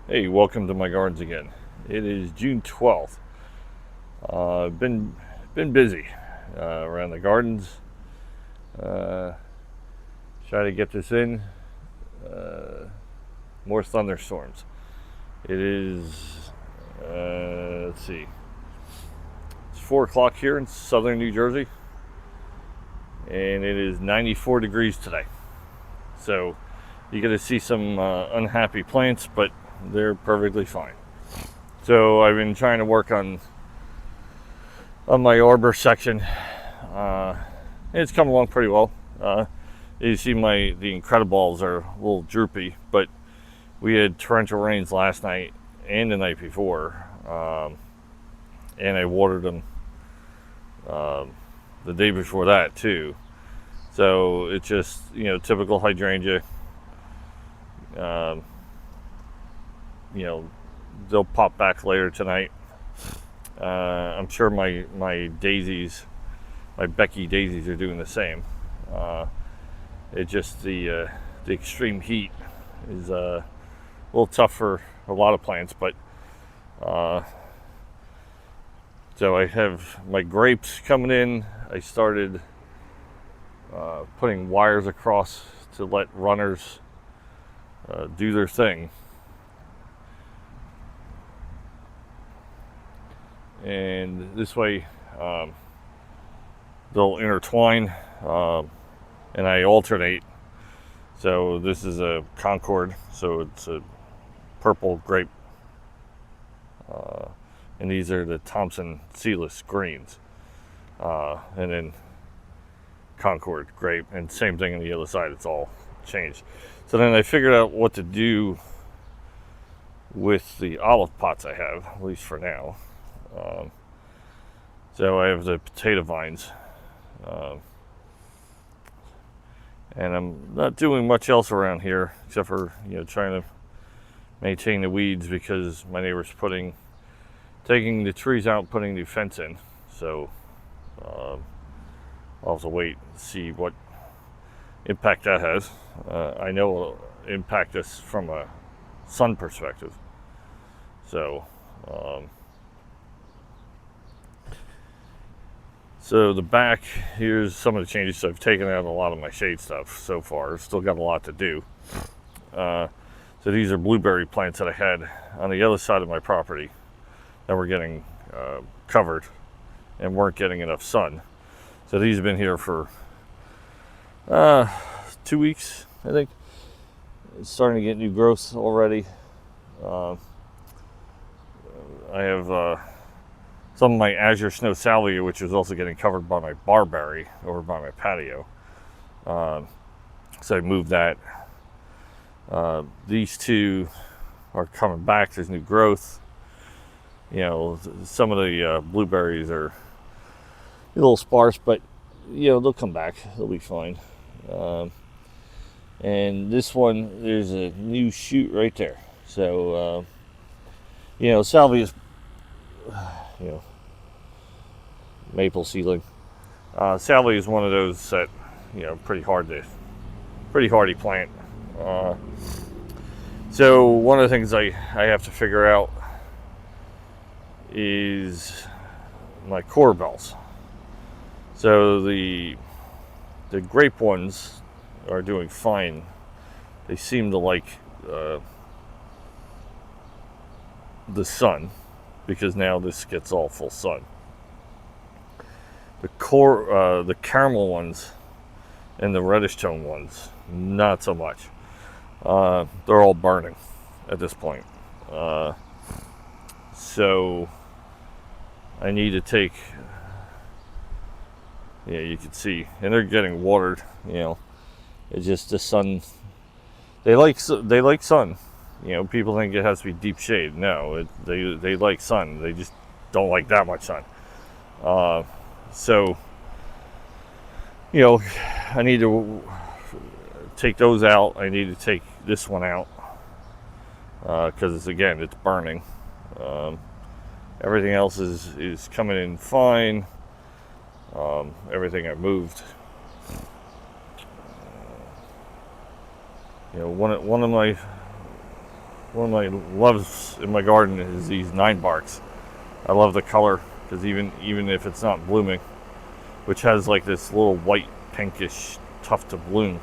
Hey, welcome to my gardens again. It is June 12th. Been busy around the gardens. Uh, Try to get this in. More thunderstorms. It is. Let's see. It's 4 o'clock here in southern New Jersey, and it is 94 degrees today. So you're gonna see some unhappy plants, but they're perfectly fine. So I've been trying to work on my arbor section. It's come along pretty well. You see the Incredibles are a little droopy, but we had torrential rains last night and the night before, and I watered them the day before that too. So it's just typical hydrangea. Um, you know they'll pop back later tonight. I'm sure my daisies, my Becky daisies, are doing the same. It just the extreme heat is a little tough for a lot of plants, but so I have my grapes coming in. I started putting wires across to let runners do their thing, and this way they'll intertwine, and I alternate. So this is a Concord, so it's a purple grape, and these are the Thompson seedless greens, and then Concord grape, and same thing on the other side. It's all changed. So then I figured out what to do with the olive pots I have, at least for now. So I have the potato vines, and I'm not doing much else around here except for trying to maintain the weeds, because my neighbor's taking the trees out and putting new fence in. So I'll have to wait and see what impact that has. I know it'll impact us from a sun perspective. So so the back, here's some of the changes. So I've taken out a lot of my shade stuff so far. Still got a lot to do. So these are blueberry plants that I had on the other side of my property that were getting covered and weren't getting enough sun. So these have been here for 2 weeks, I think. It's starting to get new growth already. I have some of my azure snow salvia, which is also getting covered by my barberry over by my patio. So I moved that. These two are coming back. There's new growth. Some of the blueberries are a little sparse, but they'll come back. They'll be fine. And this one, there's a new shoot right there. So salvia's maple seedling. Salvia is one of those that pretty hardy plant. So one of the things I have to figure out is my core bells. So the grape ones are doing fine. They seem to like the sun, because now this gets all full sun. The caramel ones and the reddish tone ones, not so much. They're all burning at this point. So I need to take, you can see, and they're getting watered. It's just the sun. They like sun. People think it has to be deep shade. No, they like sun. They just don't like that much sun. So I need to take those out. I need to take this one out because it's burning. Everything else is coming in fine. Everything I moved. One of my one of my loves in my garden is these 9-barks. I love the color because even if it's not blooming, which has like this little white pinkish tuft of bloom,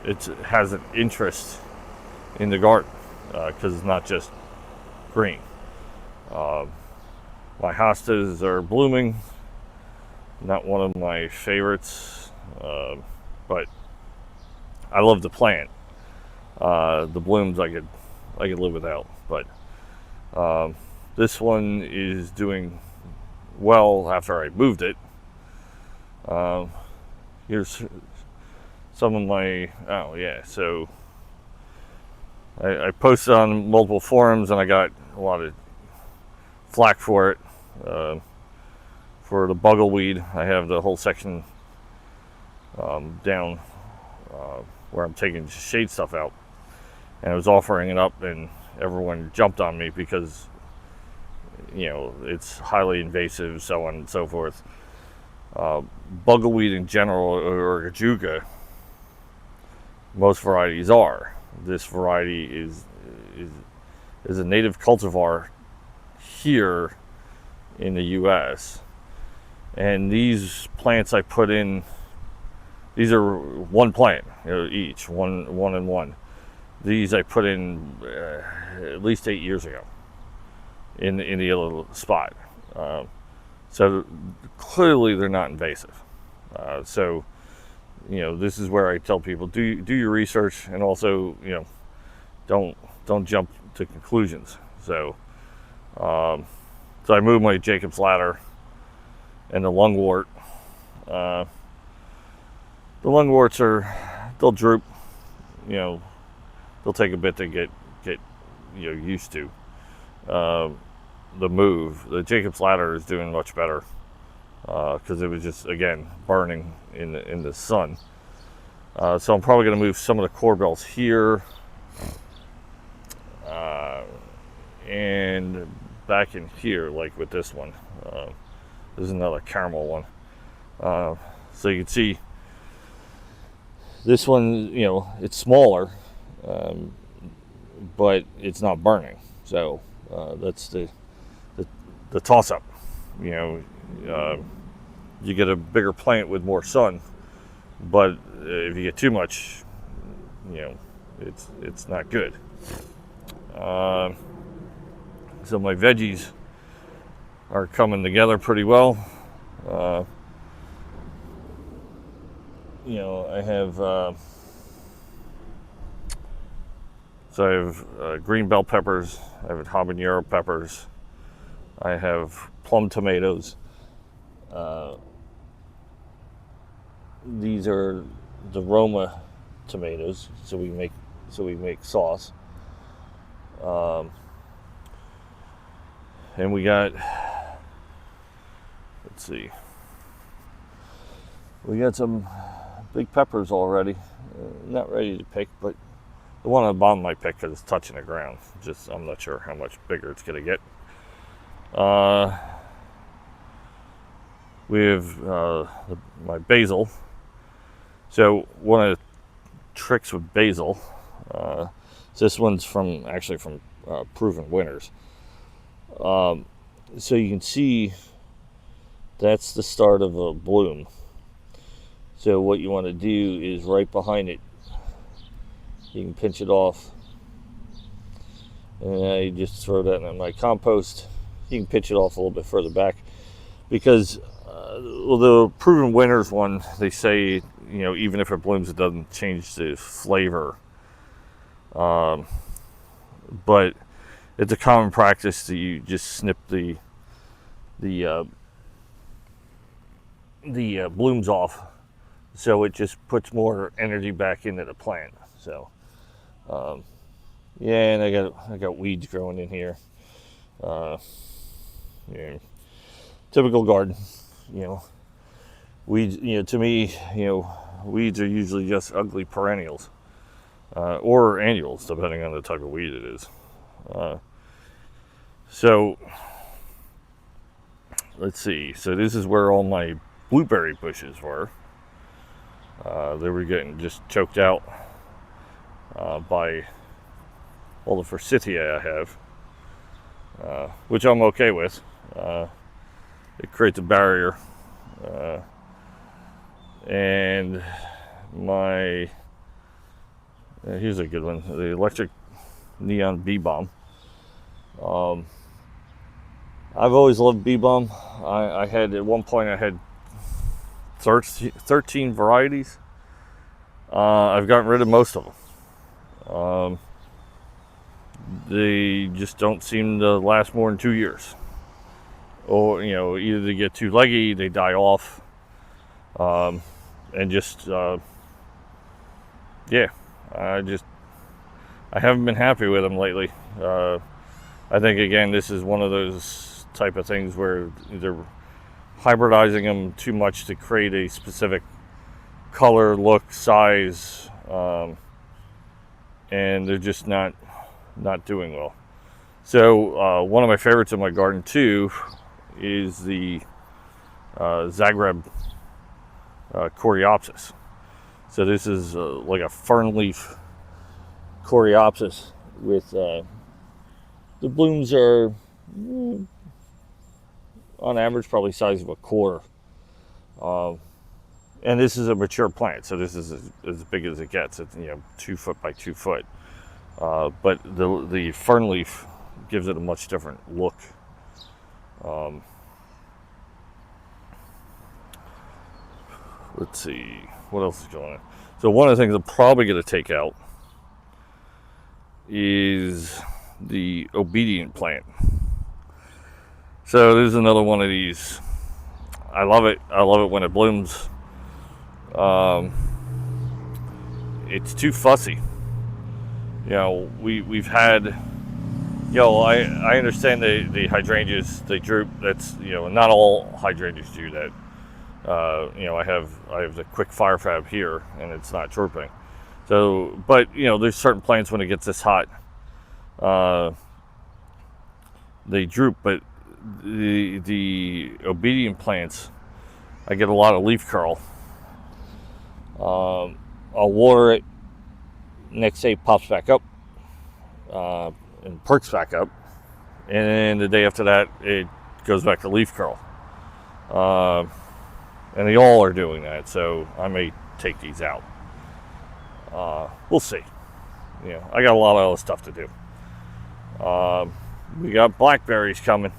it has an interest in the garden because it's not just green. My hostas are blooming. Not one of my favorites, but I love the plant. The blooms I could live without, but this one is doing well after I moved it. Here's some of my, so I posted on multiple forums and I got a lot of flack for it. For the buggleweed, I have the whole section down where I'm taking shade stuff out, and I was offering it up, and everyone jumped on me because it's highly invasive, so on and so forth. Buggleweed in general, or gajuga, most varieties are. This variety is a native cultivar here in the U.S. And these plants I put in, these are one plant, each one and one. These I put in at least 8 years ago in the other spot. So clearly they're not invasive. So this is where I tell people do your research, and also don't jump to conclusions. So I moved my Jacob's ladder and the lungwort. The lungworts they'll droop. They'll take a bit to get used to the move. The Jacob's ladder is doing much better because it was just, again, burning in the sun. So I'm probably going to move some of the corbels here and back in here, like with this one. This is another caramel one. So you can see this one, it's smaller, but it's not burning. So that's the toss-up. You get a bigger plant with more sun, but if you get too much, it's not good. So my veggies are coming together pretty well. I have green bell peppers, I have habanero peppers, I have plum tomatoes. These are the Roma tomatoes, so we make sauce. And we got, let's see, we got some big peppers already. Not ready to pick, but the one on the bottom might pick because it's touching the ground. Just, I'm not sure how much bigger it's going to get. We have my basil. So one of the tricks with basil, this one's from Proven Winners. So you can see that's the start of a bloom. So what you want to do is right behind it, you can pinch it off, and I just throw that in my compost. You can pinch it off a little bit further back because the Proven Winners one, they say even if it blooms, it doesn't change the flavor. But it's a common practice that you just snip the blooms off, so it just puts more energy back into the plant. So and I got weeds growing in here. Typical garden, weeds. To me, weeds are usually just ugly perennials or annuals, depending on the type of weed it is. So let's see. So this is where all my blueberry bushes were. They were getting just choked out by all the forsythia I have, which I'm okay with. It creates a barrier. And my, here's a good one, the electric neon bee balm. I've always loved bee balm. I had, at one point I had 13 varieties. I've gotten rid of most of them. They just don't seem to last more than 2 years. Or, either they get too leggy, they die off. And just, yeah, I haven't been happy with them lately. I think, again, this is one of those type of things where they're hybridizing them too much to create a specific color, look, size, and they're just not doing well. So one of my favorites in my garden too is the Zagreb Coreopsis. So this is like a fern leaf Coreopsis with the blooms are on average probably size of a quarter. And this is a mature plant, so this is as big as it gets. It's 2 foot by 2 foot. But the fern leaf gives it a much different look. Let's see, what else is going on? So one of the things I'm probably going to take out is the obedient plant. So there's another one of these. I love it. I love it when it blooms. It's too fussy. We've had, I understand the hydrangeas, they droop. That's, not all hydrangeas do that. I have the quick fire fab here, and it's not drooping. So, but there's certain plants when it gets this hot, they droop. But the obedient plants, I get a lot of leaf curl. I'll water it. Next day, it pops back up and perks back up, and then the day after that, it goes back to leaf curl. And they all are doing that, so I may take these out. We'll see. I got a lot of other stuff to do. We got blackberries coming.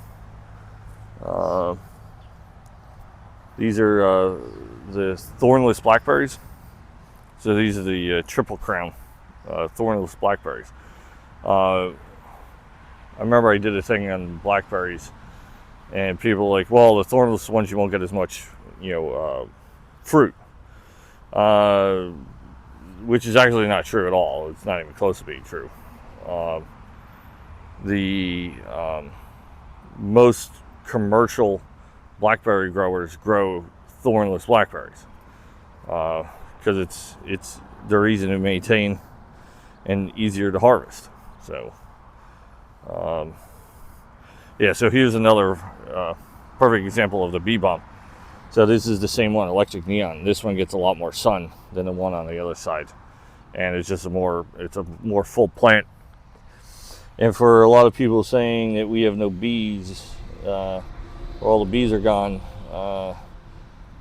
These are the thornless blackberries. So these are the triple crown thornless blackberries. I remember I did a thing on blackberries, and people were like, well, the thornless ones you won't get as much fruit, which is actually not true at all. It's not even close to being true. The most commercial blackberry growers grow thornless blackberries because they're easy to maintain and easier to harvest. So so here's another perfect example of the bee balm. So this is the same one, electric neon. This one gets a lot more sun than the one on the other side, and it's just a more full plant. And for a lot of people saying that we have no bees, or all the bees are gone, I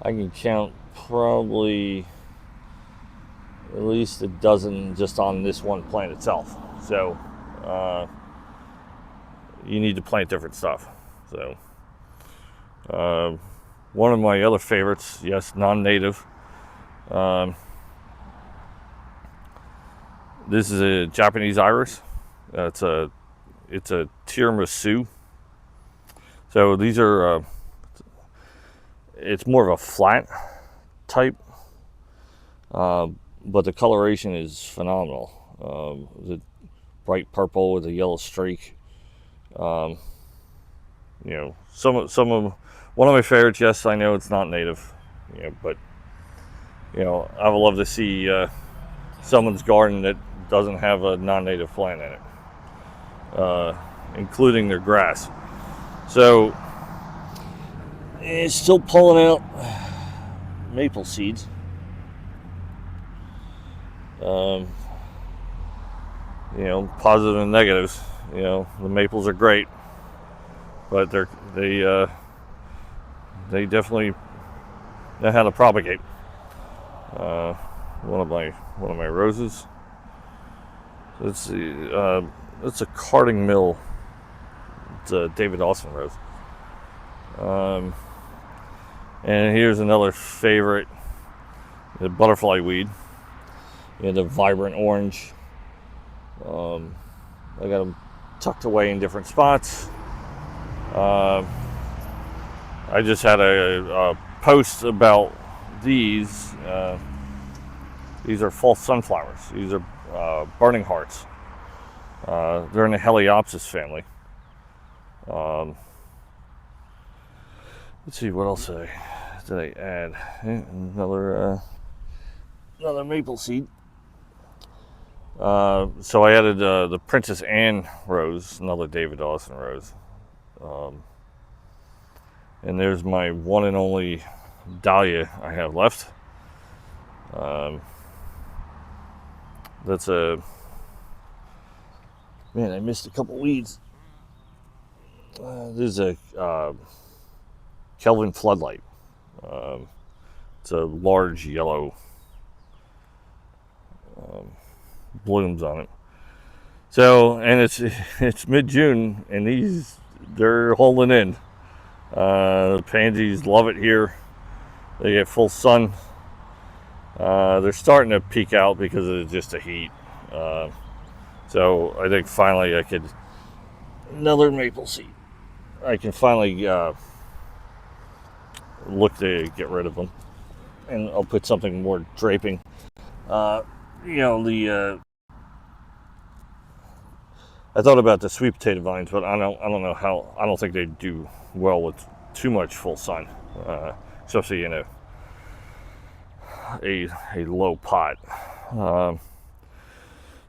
can count probably at least a dozen just on this one plant itself. So you need to plant different stuff. So one of my other favorites, yes, non-native. This is a Japanese iris. It's a tiramisu. So these are, it's more of a flat type, but the coloration is phenomenal. The bright purple with a yellow streak. Some of one of my favorites. Yes, I know it's not native, but I would love to see someone's garden that doesn't have a non-native plant in it, including their grass. So it's still pulling out maple seeds. positive and negatives. The maples are great, but they definitely know how to propagate. One of my roses. It's a carding mill. It's a David Austin rose. And here's another favorite, the butterfly weed. The vibrant orange. I got them tucked away in different spots. I just had a post about these. These are false sunflowers. These are burning hearts. They're in the Heliopsis family. Let's see, what else did I add? Another maple seed. So I added the Princess Anne rose, another David Austin rose. And there's my one and only dahlia I have left. That's I missed a couple weeds. There's a Kelvin Floodlight. It's a large yellow blooms on it. So, and it's mid-June, and they're holding in. The pansies love it here. They get full sun. They're starting to peak out because of just the heat. So I think finally another maple seed. I can finally look to get rid of them, and I'll put something more draping. I thought about the sweet potato vines, but I don't know how. I don't think they do well with too much full sun, especially in a low pot.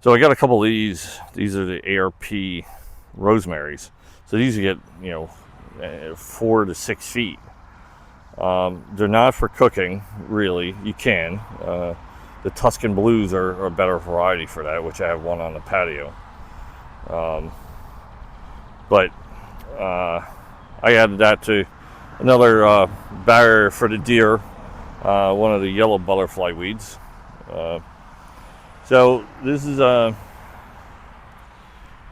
So I got a couple of these. These are the ARP rosemaries. So these you get 4 to 6 feet. They're not for cooking, really. You can. The Tuscan Blues are a better variety for that, which I have one on the patio. But I added that to another barrier for the deer, one of the yellow butterfly weeds. So this is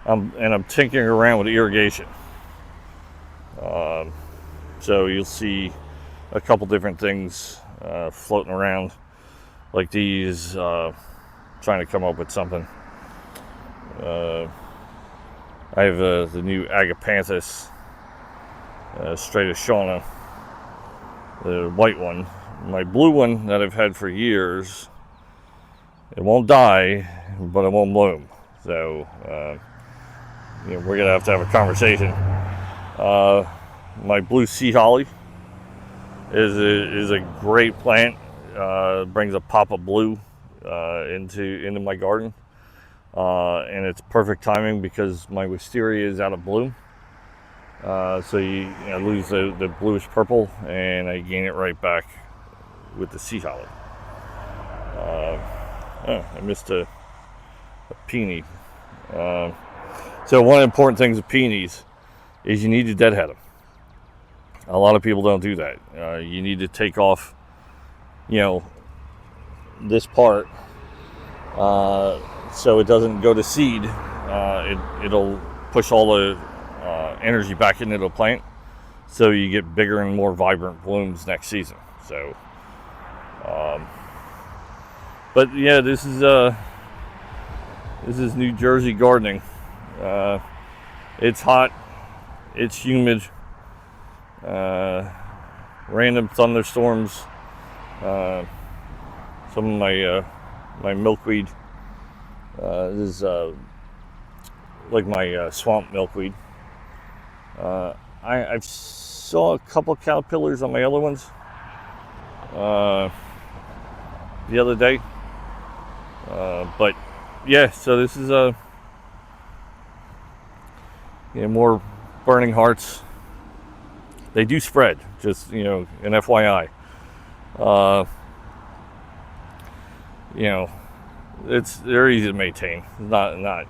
I'm tinkering around with irrigation. So you'll see a couple different things floating around, like these, trying to come up with something. I have the new Agapanthus Strata Shauna, the white one. My blue one that I've had for years, it won't die, but it won't bloom. So we're gonna have to have a conversation. My blue sea holly is a great plant. Brings a pop of blue into my garden, and it's perfect timing because my wisteria is out of bloom. So you lose the bluish purple, and I gain it right back with the sea holly. I missed a peony. So one of the important things with peonies is you need to deadhead them. A lot of people don't do that. You need to take off, this part, so it doesn't go to seed. It'll push all the energy back into the plant, so you get bigger and more vibrant blooms next season. So, but yeah, this is New Jersey gardening. It's hot, it's humid, random thunderstorms. Some of my milkweed is like my swamp milkweed. I saw a couple caterpillars on my other ones the other day, but yeah. So this is more burning hearts. They do spread, just an FYI. They're easy to maintain. Not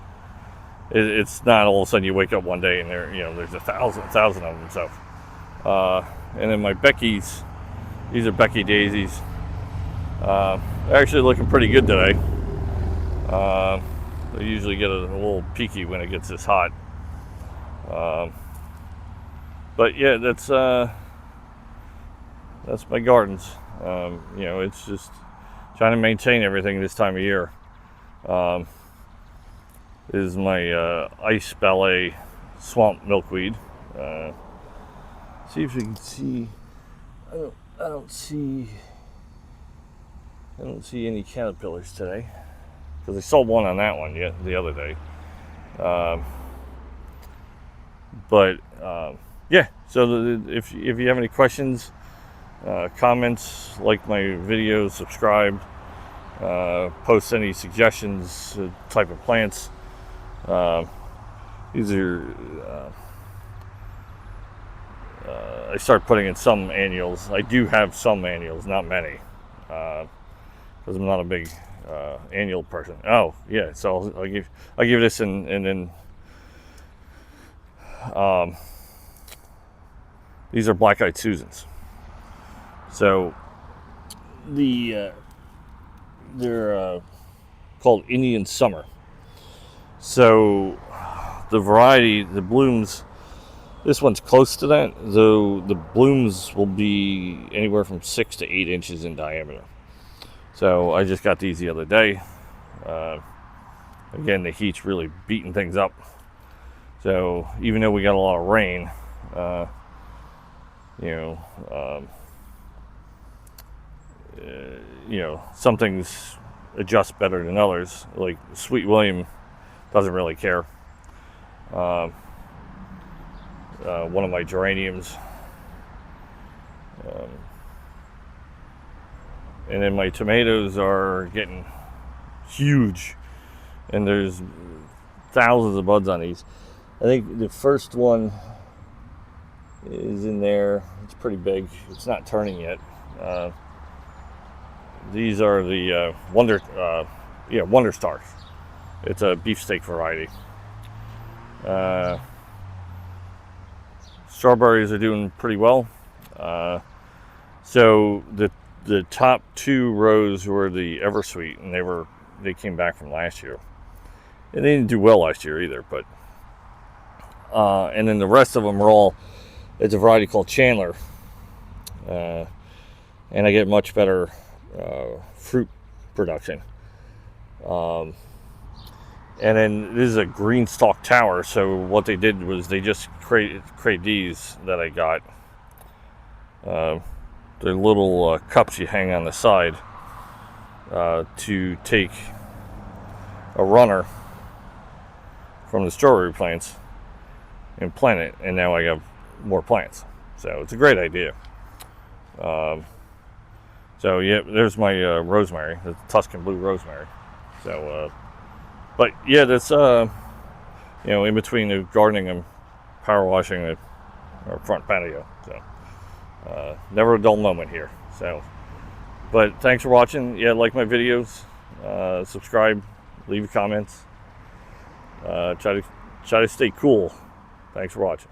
it's not all of a sudden you wake up one day and there's a thousand of them. So, and then my Becky's, these are Becky daisies. They're actually looking pretty good today. They usually get a little peaky when it gets this hot. But yeah, that's my gardens. It's just trying to maintain everything this time of year. This is my ice ballet swamp milkweed. See if you can see. I don't see any caterpillars today, because I saw one on that one the other day. Yeah. So if you have any questions, comments, like my videos, subscribe, post any suggestions, type of plants. These are I start putting in some annuals. I do have some annuals, not many, because I'm not a big annual person. Oh yeah, so I'll give this and then these are black-eyed Susans. So they're called Indian Summer. So the variety, the blooms, this one's close to that, though the blooms will be anywhere from 6 to 8 inches in diameter. So I just got these the other day. Again, the heat's really beating things up. So even though we got a lot of rain, some things adjust better than others. Like Sweet William doesn't really care. One of my geraniums, and then my tomatoes are getting huge, and there's thousands of buds on these. I think the first one is in there. It's pretty big. It's not turning yet. These are the Wonder Stars. It's a beefsteak variety. Strawberries are doing pretty well. So the top 2 rows were the Eversweet, and they came back from last year, and they didn't do well last year either. But and then the rest of them are all. It's a variety called Chandler, and I get much better fruit production. And then this is a green stalk tower. So what they did was they just created these that I got. They're little cups you hang on the side to take a runner from the strawberry plants and plant it. And now I have more plants. So it's a great idea. So yeah, there's my rosemary, the Tuscan blue rosemary. So, but yeah, that's in between the gardening and power washing our front patio. So never a dull moment here. So, but thanks for watching. Yeah, like my videos, subscribe, leave comments. Try to stay cool. Thanks for watching.